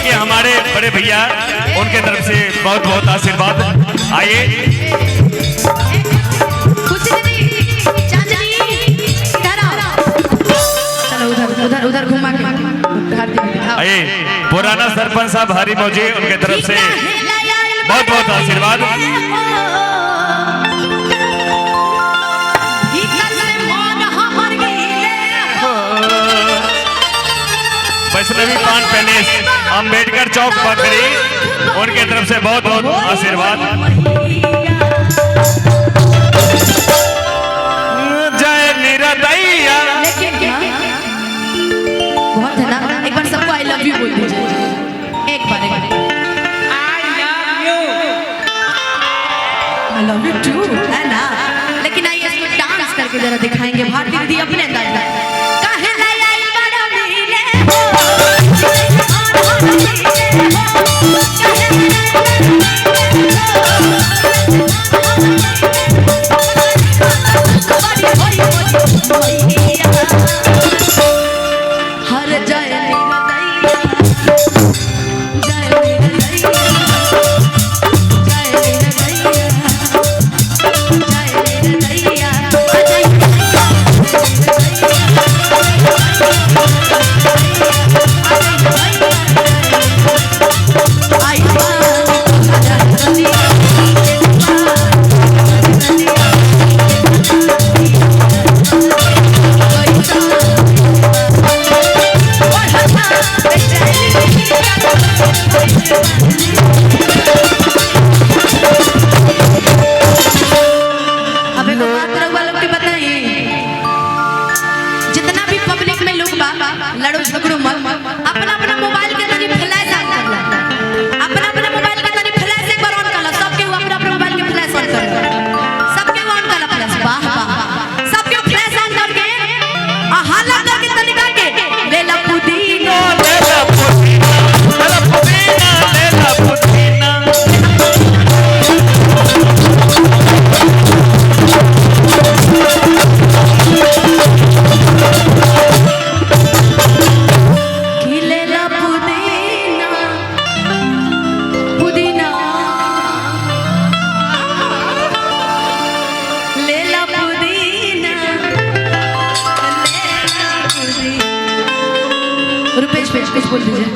क्योंकि हमारे बड़े भैया उनके तरफ से बहुत बहुत आशीर्वाद। आइए उधर उधर घुमा के आइए पुराना सरपंच साहब हरी मौजी उनके तरफ से बहुत बहुत आशीर्वाद। वैष्णवी पान पैलेस अंबेडकर चौक बकरी उनके तरफ से बहुत बहुत आशीर्वाद। जय निरदैया। बहुत है ना, एक बार सबको आई लव यू बोल दीजिए। एक बार आई लव यू टू, है ना। लेकिन आइए इसको डांस करके जरा दिखाएंगे भारती दीदी अपने अंदाज में। लड़ो झगड़ो मत, अपना अपना मोबाइल के तनी फ्लैश ऑन कर ला। अपना अपना मोबाइल के तनी फ्लैश एक बार ऑन कर ला। सबके अपना अपना मोबाइल के फ्लैश ऑन कर ला। सबके ऑन कर ला फ्लैश। वाह वाह, सबके फ्लैश ऑन करके हाला करके तनी के ले ला पुदीना, ले ला पुदीना, ले ला पुदीना, ले ला पुदीना। रुपेश पेश बोल दीजिए।